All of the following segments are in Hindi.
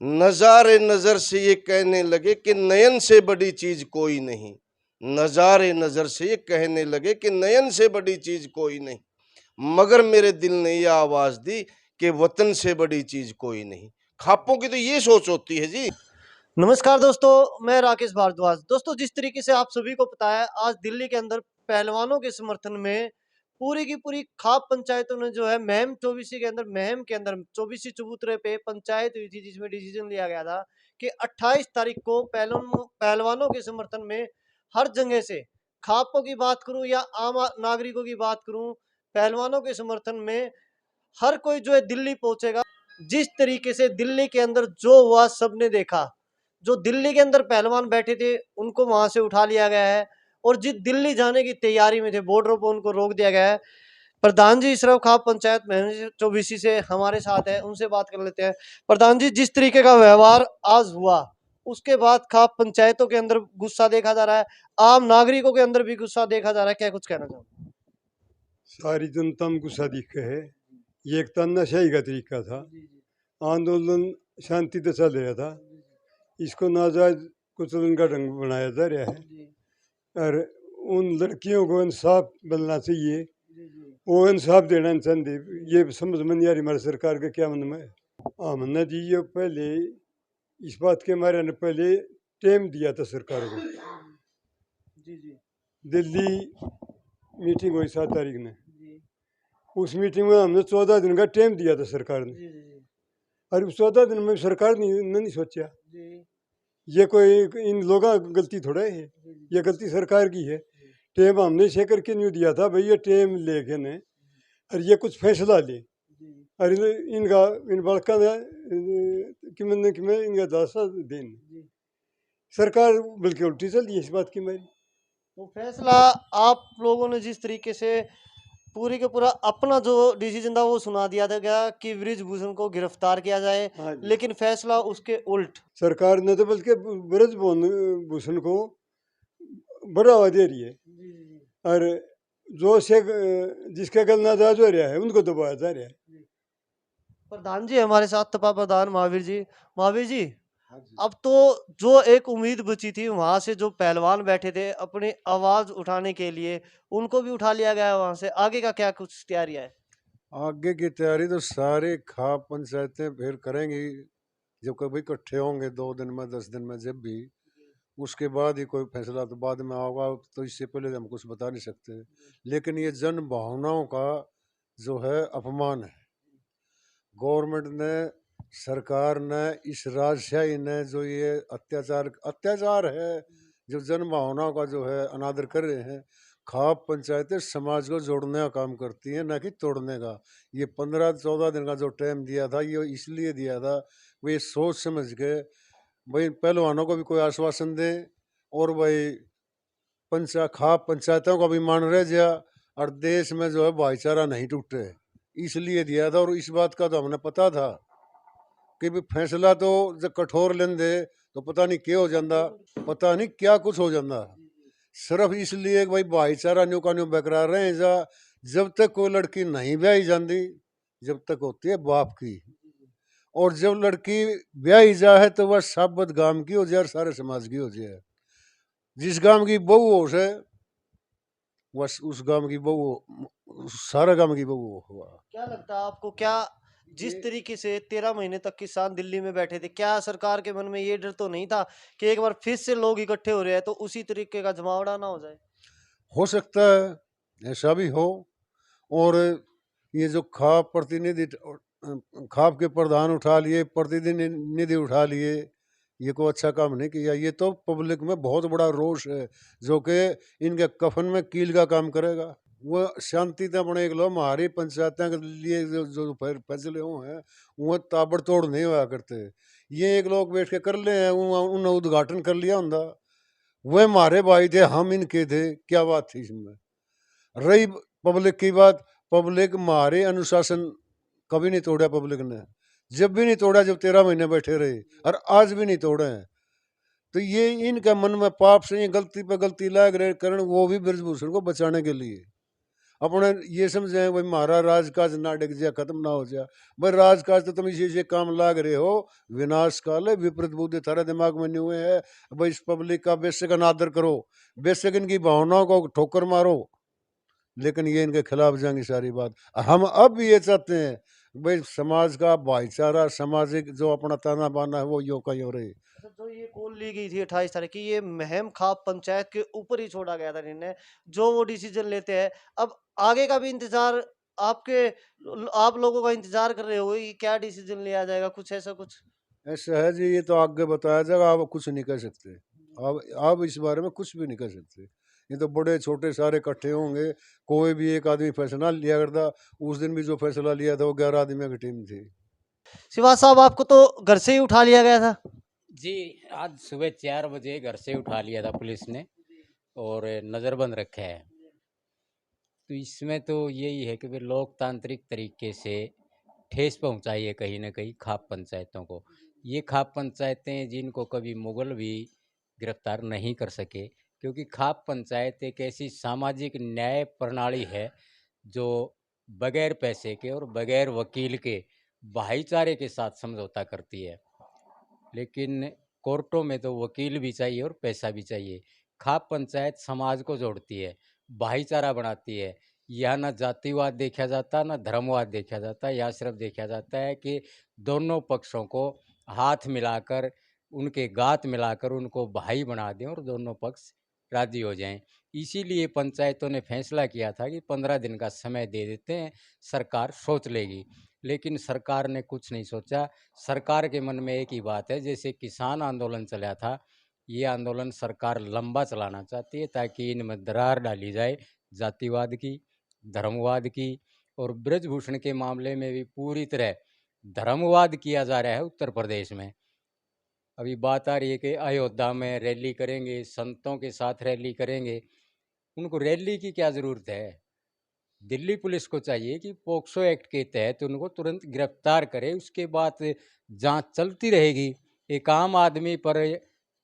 नजारे नजर से ये कहने लगे कि नयन से बड़ी चीज कोई नहीं। नजारे नजर से ये कहने लगे कि नयन से बड़ी चीज कोई नहीं, मगर मेरे दिल ने ये आवाज दी कि वतन से बड़ी चीज कोई नहीं। खापों की तो ये सोच होती है जी। नमस्कार दोस्तों, मैं राकेश भारद्वाज। दोस्तों, जिस तरीके से आप सभी को पता है, आज दिल्ली के अंदर पहलवानों के समर्थन में पूरी की पूरी खाप पंचायतों ने जो है महम चौबीसी के अंदर चौबीसी चबूतरे पे पंचायत हुई थी, जिसमें डिसीजन लिया गया था कि 28 तारीख को पहलवानों के समर्थन में हर जगह से, खापों की बात करूं या आम नागरिकों की बात करूं, पहलवानों के समर्थन में हर कोई जो है दिल्ली पहुंचेगा। जिस तरीके से दिल्ली के अंदर जो हुआ सबने देखा, जो दिल्ली के अंदर पहलवान बैठे थे उनको वहां से उठा लिया गया है, और जिस दिल्ली जाने की तैयारी में थे बॉर्डर पर उनको रोक दिया गया है। प्रधान जी इशरफ खाप पंचायत महम चौबीसी से हमारे साथ है, उनसे बात कर लेते हैं। प्रधान जी, जिस तरीके का व्यवहार आज हुआ उसके बाद खाप पंचायतों के अंदर गुस्सा देखा जा रहा है, आम नागरिकों के अंदर भी गुस्सा देखा जा रहा है, क्या कुछ कहना चाहूंगा? सारी जनता में गुस्सा दिखा है। ये एक तानाशाही का तरीका था। आंदोलन शांति से चल रहा था, इसको नाजायज कुचलन का ढंग बनाया जा रहा है। और उन लड़कियों को इंसाफ मिलना चाहिए, वो इंसाफ देना नहीं चाहते। ये समझ में नहीं आ रही हमारी सरकार का क्या मन में। हमने जी ये पहले इस बात के मारे ने पहले टाइम दिया था सरकार को। दिल्ली मीटिंग हुई 7 तारीख ने, उस मीटिंग में हमने 14 दिन का टाइम दिया था सरकार ने। और उस 14 दिन में सरकार नहीं सोचा ये कोई इन लोगों की गलती थोड़ा है, ये गलती सरकार की है। टाइम हमने इसे करके नहीं दिया था भाई, ये टाइम लेके ने और ये कुछ फैसला ले। और इनका इन बड़का कि मैं इनका दासा देन सरकार बल्कि उल्टी चल दी इस बात की मेरी। तो फैसला आप लोगों ने जिस तरीके से पूरी के पूरा अपना जो डिसीजन था वो सुना दिया था क्या कि बृजभूषण को गिरफ्तार किया जाए, लेकिन फैसला उसके उल्ट सरकार ने तो बल्कि बृजभूषण को बढ़ावा दे रही है, और जो से जिसका गल नाजायज हो रहा है उनको दबाया जा रहा है। प्रधान जी हमारे साथ तपा प्रधान महावीर जी, अब तो जो एक उम्मीद बची थी वहां से, जो पहलवान बैठे थे अपनी आवाज उठाने के लिए, उनको भी उठा लिया गया वहां से। आगे का क्या कुछ तैयारियां है? आगे की तैयारी तो सारे खाप पंचायतें फिर करेंगी, जब कभी इकट्ठे होंगे 2 दिन में 10 दिन में, जब भी उसके बाद ही कोई फैसला तो बाद में होगा। तो इससे पहले हम कुछ बता नहीं सकते, लेकिन ये जन भावनाओं का जो है अपमान है। गवर्नमेंट ने, सरकार ने, इस राजशाही ने जो ये अत्याचार है, जो जन भावनाओं का जो है अनादर कर रहे हैं। खाप पंचायतें समाज को जोड़ने का काम करती हैं, ना कि तोड़ने का। ये 15-14 दिन का जो टाइम दिया था, ये इसलिए दिया था वे सोच समझ के भाई पहलवानों को भी कोई आश्वासन दे, और भाई खाप पंचायतों का भी मान रह जा, और देश में जो है भाईचारा नहीं टूटे, इसलिए दिया था। और इस बात का तो हमने पता था कि भी फैसला तो जब कठोर लेंदे तो पता नहीं क्या हो जाता, पता नहीं क्या कुछ हो जाता। सिर्फ इसलिए भाई भाईचारा न्यू का न्यू बरकरार रहे जा। जब तक कोई लड़की नहीं ब्याही जाती, जब तक होती है बाप की, और जब लड़की ब्याही जा है तो वह साबत गांव की हो जाए और सारे समाज की हो जाए। जिस गांव की बहू हो से बस उस गांव की बहू, सारा गांव की बहू हुआ। क्या लगता है आपको, क्या जिस तरीके से 13 महीने तक किसान दिल्ली में बैठे थे, क्या सरकार के मन में ये डर तो नहीं था कि एक बार फिर से लोग इकट्ठे हो रहे हैं तो उसी तरीके का जमावड़ा ना हो जाए? हो सकता है ऐसा भी हो। और ये जो खाप प्रतिनिधि, खाप के प्रधान उठा लिए, प्रतिनिधि उठा लिए, ये कोई अच्छा काम नहीं किया। ये तो पब्लिक में बहुत बड़ा रोष है, जो कि इनके कफन में कील का काम करेगा। वो शांति से अपने एक लोग हमारी पंचायतें के लिए जो फैसले हुए हैं वो ताबड़तोड़ नहीं हुआ करते। ये एक लोग बैठ के कर ले हैं, उन्होंने उद्घाटन कर लिया होंगे, वह हमारे भाई थे, हम इनके थे, क्या बात थी इसमें। रही पब्लिक की बात, पब्लिक हमारे अनुशासन कभी नहीं तोड़ा पब्लिक ने, जब भी नहीं तोड़ा जब 13 महीने बैठे रहे, और आज भी नहीं तोड़े हैं। तो ये इनका मन में पाप से ये गलती पे गलती लाग रहे करण, वो भी बृजभूषण को बचाने के लिए। अपने ये समझे भाई हमारा राजकाज ना डिग जाए, खत्म ना हो जाए। भाई राजकाज तो तुम इसी से काम लाग रहे हो, विनाश काल है, विपरीत बुद्धि थारे दिमाग में नहीं हुए है। भाई इस पब्लिक का बेशक अनादर करो, बेशक इनकी भावनाओं को ठोकर मारो, लेकिन ये इनके खिलाफ जाएंगी सारी बात। हम अब ये चाहते हैं भाई समाज का भाईचारा, सामाजिक जो अपना ताना बाना है वो यो का यो रहे। अच्छा, जो ये कॉल ली गई थी 28 तारीख की, ये महम खाप पंचायत के ऊपर ही छोड़ा गया था निर्णय, जो वो डिसीजन लेते हैं। अब आगे का भी इंतजार आपके आप लोगों का इंतजार कर रहे हो कि क्या डिसीजन लिया जाएगा, कुछ ऐसा कुछ? ऐसा है जी, ये तो आगे बताया जाएगा, आप कुछ नहीं कर सकते। आप इस बारे में कुछ भी नहीं कर सकते। ये तो बड़े छोटे सारे इकट्ठे होंगे, कोई भी एक आदमी फैसला लिया करता। उस दिन भी जो फैसला लिया था वो 11 आदमियों की टीम थी। शिवा साहब, आपको तो घर से ही उठा लिया गया था? जी, आज सुबह 4 बजे घर से उठा लिया था पुलिस ने और नज़रबंद रखा है। तो इसमें तो यही है कि वे लोकतांत्रिक तरीके से ठेस पहुंचाई है कहीं न कहीं खाप पंचायतों को। ये खाप पंचायतें जिनको कभी मुगल भी गिरफ्तार नहीं कर सके, क्योंकि खाप पंचायत एक ऐसी सामाजिक न्याय प्रणाली है जो बगैर पैसे के और बगैर वकील के भाईचारे के साथ समझौता करती है। लेकिन कोर्टों में तो वकील भी चाहिए और पैसा भी चाहिए। खाप पंचायत समाज को जोड़ती है, भाईचारा बनाती है। यहाँ ना जातिवाद देखा जाता, ना धर्मवाद देखा जाता। यहाँ सिर्फ देखा जाता है कि दोनों पक्षों को हाथ मिलाकर, उनके गात मिलाकर उनको भाई बना दें और दोनों पक्ष राजी हो जाएं। इसीलिए पंचायतों ने फैसला किया था कि 15 दिन का समय दे देते हैं, सरकार सोच लेगी। लेकिन सरकार ने कुछ नहीं सोचा। सरकार के मन में एक ही बात है, जैसे किसान आंदोलन चला था, ये आंदोलन सरकार लंबा चलाना चाहती है ताकि इनमें दरार डाली जाए जातिवाद की, धर्मवाद की। और ब्रजभूषण के मामले में भी पूरी तरह धर्मवाद किया जा रहा है उत्तर प्रदेश में। अभी बात आ रही है कि अयोध्या में रैली करेंगे, संतों के साथ रैली करेंगे। उनको रैली की क्या ज़रूरत है? दिल्ली पुलिस को चाहिए कि पोक्सो एक्ट के तहत उनको तुरंत गिरफ्तार करे, उसके बाद जांच चलती रहेगी। एक आम आदमी पर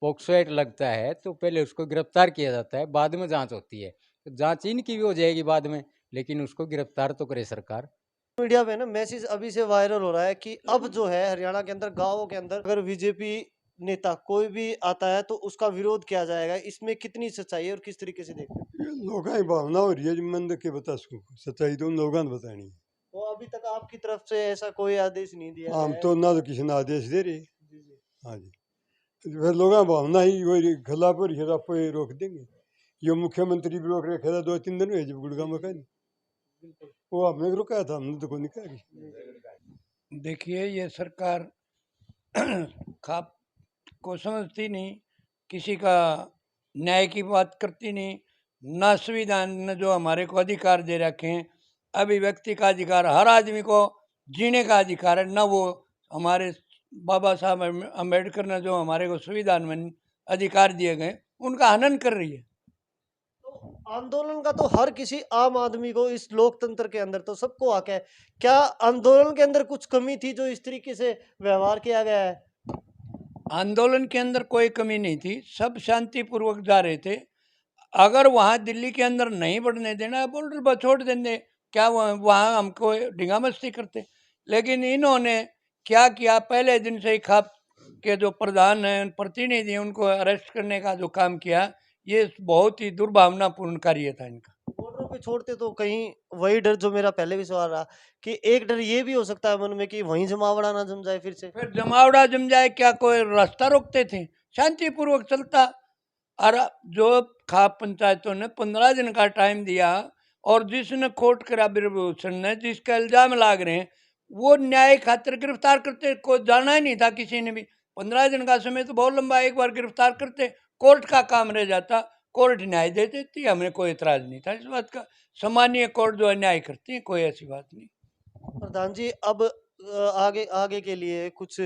पोक्सो एक्ट लगता है तो पहले उसको गिरफ्तार किया जाता है, बाद में जांच होती है। तो जांच इनकी भी हो जाएगी बाद में, लेकिन उसको गिरफ्तार तो करे सरकार। मीडिया पे ना मैसेज अभी से वायरल हो रहा है कि अब जो है हरियाणा के अंदर गाँवों के अंदर अगर बीजेपी नेता कोई भी आता है तो उसका विरोध किया जाएगा। इसमें कितनी सच्चाई है और किस तरीके से देखते हैं? ये लोगों की भावना हो रही है जी, मन के बता सको, सच्चाई तो उन लोगों ने बतानी है। तो अभी तक आपकी तरफ से ऐसा कोई आदेश नहीं दिया गया हम है? तो ना तो किसी ने आदेश दे रहे। जी, जी। हाँ जी, तो फिर लोगों की भावना ही वही खिलाफ हो रही है, तो आपको ये रोक देंगे। ये मुख्यमंत्री भी रोक रखे था 2-3 दिन हुए जब गुड़गांव में कहीं, बिल्कुल। वो हमने रुकाया था, हमने तो कोई नहीं कहा। देखिए, ये सरकार खाप को समझती नहीं, किसी का न्याय की बात करती नहीं, ना संविधान ने जो हमारे को अधिकार दे रखे हैं, अभिव्यक्ति का अधिकार, हर आदमी को जीने का अधिकार है, ना वो हमारे बाबा साहब अम्बेडकर ने जो हमारे को संविधान में अधिकार दिए गए उनका हनन कर रही है। तो आंदोलन का तो हर किसी आम आदमी को इस लोकतंत्र के अंदर तो सबको हक है। क्या आंदोलन के अंदर कुछ कमी थी जो इस तरीके से व्यवहार किया गया है? आंदोलन के अंदर कोई कमी नहीं थी, सब शांतिपूर्वक जा रहे थे। अगर वहाँ दिल्ली के अंदर नहीं बढ़ने देना, बॉर्डर पर छोड़ देंगे, क्या वहाँ हमको ढींगा मस्ती करते। लेकिन इन्होंने क्या किया, पहले दिन से ही खाप के जो प्रधान हैं, प्रतिनिधि हैं, उनको अरेस्ट करने का जो काम किया, ये बहुत ही दुर्भावनापूर्ण कार्य था इनका। बॉर्डर पे छोड़ते तो कहीं वही डर जो मेरा पहले भी सवाल रहा कि एक डर ये भी हो सकता है मन में कि वहीं जमावड़ा ना जम जाए फिर से। फिर जमावड़ा जम जाए, क्या कोई रास्ता रोकते थे? शांतिपूर्वक चलता। और जो खाप पंचायतों ने 15 दिन का टाइम दिया, और जिसने कोर्ट करा ब्रजभूषण ने, जिसका इल्जाम लाग रहे हैं, वो न्याय खातिर गिरफ्तार करते, को जाना ही नहीं था किसी ने भी। 15 दिन का समय तो बहुत लंबा, एक बार गिरफ्तार करते, कोर्ट का काम रह जाता, कोर्ट न्याय दे देती, हमें कोई एतराज नहीं था इस बात का। सामान्य कोर्ट जो है न्याय करती है, कोई ऐसी बात नहीं। प्रधान जी, अब आगे आगे के लिए कुछ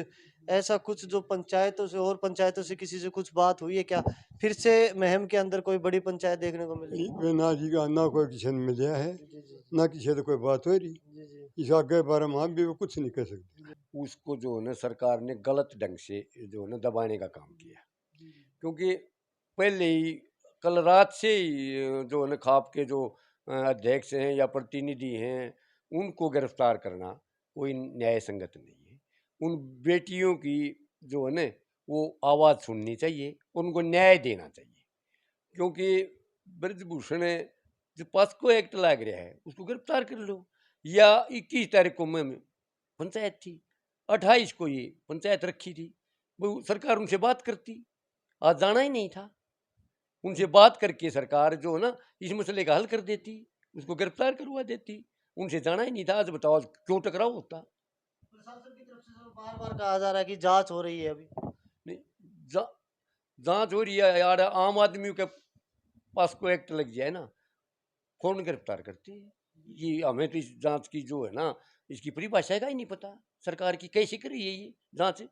ऐसा कुछ जो पंचायतों से और पंचायतों से किसी से कुछ बात हुई है क्या? फिर से महम के अंदर कोई बड़ी पंचायत देखने को मिलेगी? वे ना जी का ना कोई किसी ने मिला है, जी, जी। ना किसी से कोई बात हो रही। जी, जी। इस आगे बारे में हम भी वो कुछ नहीं कह सकते। उसको जो है ना सरकार ने गलत ढंग से जो है ना दबाने का काम किया, क्योंकि पहले ही कल रात से ही जो है ना खाप के जो अध्यक्ष हैं या प्रतिनिधि हैं, उनको गिरफ्तार करना कोई न्याय संगत नहीं है। उन बेटियों की जो है ना वो आवाज़ सुननी चाहिए, उनको न्याय देना चाहिए। क्योंकि ब्रजभूषण जो पॉस्को एक्ट लाग रहा है उसको गिरफ्तार कर लो। या 21 तारीख को में पंचायत थी, 28 को ये पंचायत रखी थी, वो सरकार उनसे बात करती, आज जाना ही नहीं था। उनसे बात करके सरकार जो है ना इस मसले का हल कर देती, उसको गिरफ्तार करवा देती। उनसे जाना ही नहीं था। आज बताओ आज क्यों टकराव होता। प्रशासन की तरफ से सर बार-बार कहा जा रहा है कि जाँच हो रही है अभी। नहीं, जांच हो रही है यार। आम आदमी के पास को एक्ट लग जाए ना, कौन गिरफ्तार करती है? ये हमें तो इस जांच की जो है ना इसकी परिभाषा का ही नहीं पता। सरकार की कैसे करी है ये जांच?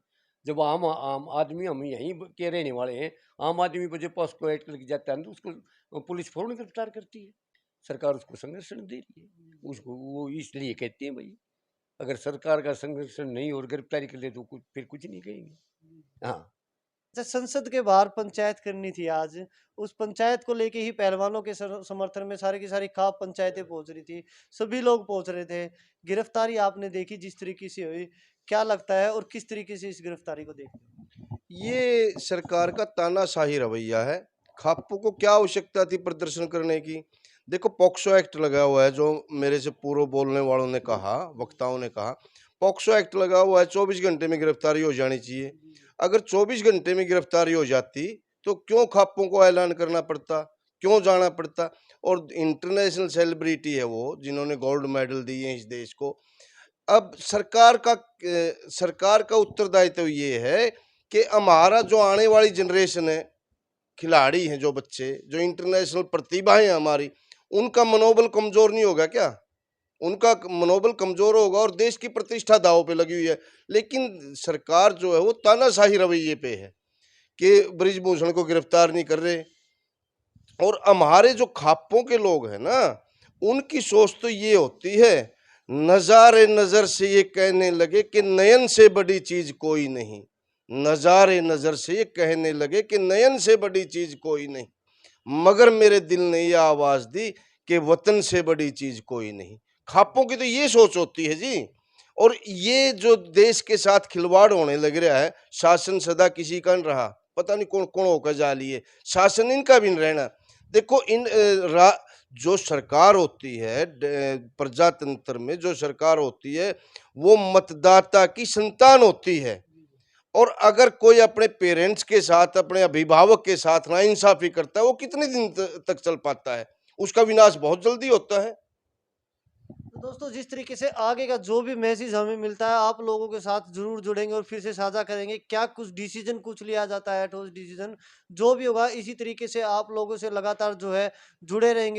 जब आम आम आदमी, हम यहीं के रहने वाले हैं, आम आदमी पर जब पॉस्को एक्ट लग जाता है तो उसको पुलिस फौरन गिरफ्तार करती है। सरकार उसको संरक्षण दे रही है, उसको वो इसलिए कहते हैं भाई अगर सरकार का संरक्षण नहीं और गिरफ्तारी कर ले तो फिर कुछ नहीं कहेंगे। हाँ, अच्छा, संसद के बाहर पंचायत करनी थी आज, उस पंचायत को लेके ही पहलवानों के समर्थन में सारी की सारी खाप पंचायतें पहुंच रही थी, सभी लोग पहुंच रहे थे। गिरफ्तारी आपने देखी जिस तरीके से हुई, क्या लगता है और किस तरीके से इस गिरफ्तारी को देखते हैं? ये सरकार का तानाशाही रवैया है। खाप्पू को क्या आवश्यकता थी प्रदर्शन करने की? देखो, पॉक्सो एक्ट लगा हुआ है, जो मेरे से पूर्व बोलने वालों ने कहा, वक्ताओं ने कहा, पॉक्सो एक्ट लगा हुआ है, 24 घंटे में गिरफ्तारी हो जानी चाहिए। अगर 24 घंटे में गिरफ्तारी हो जाती तो क्यों खाप्पों को ऐलान करना पड़ता, क्यों जाना पड़ता? और इंटरनेशनल सेलिब्रिटी है वो, जिन्होंने गोल्ड मेडल दिए हैं इस देश को। अब सरकार का उत्तरदायित्व ये है कि हमारा जो आने वाली जनरेशन है, खिलाड़ी हैं जो बच्चे, जो इंटरनेशनल प्रतिभा है हमारी, उनका मनोबल कमजोर नहीं होगा क्या? उनका मनोबल कमजोर होगा और देश की प्रतिष्ठा दांव पे लगी हुई है। लेकिन सरकार जो है वो तानाशाही रवैये पे है कि ब्रिजभूषण को गिरफ्तार नहीं कर रहे। और हमारे जो खाप्पों के लोग हैं ना, उनकी सोच तो ये होती है, नजारे नजर से ये कहने लगे कि नयन से बड़ी चीज कोई नहीं। नजारे नजर से ये कहने लगे कि नयन से बड़ी चीज कोई नहीं, मगर मेरे दिल ने यह आवाज दी कि वतन से बड़ी चीज कोई नहीं। खाप्पों की तो ये सोच होती है जी। और ये जो देश के साथ खिलवाड़ होने लग रहा है, शासन सदा किसी का नहीं रहा, पता नहीं कौन कौन होकर जा लिए, शासन इनका भी नहीं रहना। देखो, जो सरकार होती है प्रजातंत्र में, जो सरकार होती है वो मतदाता की संतान होती है। और अगर कोई अपने पेरेंट्स के साथ, अपने अभिभावक के साथ नाइंसाफी करता है, वो कितने दिन तक चल पाता है? उसका विनाश बहुत जल्दी होता है। तो दोस्तों, जिस तरीके से आगे का जो भी मैसेज हमें मिलता है आप लोगों के साथ जरूर जुड़ेंगे और फिर से साझा करेंगे। क्या कुछ डिसीजन कुछ लिया जाता है, ठोस डिसीजन जो भी होगा, इसी तरीके से आप लोगों से लगातार जो है जुड़े रहेंगे।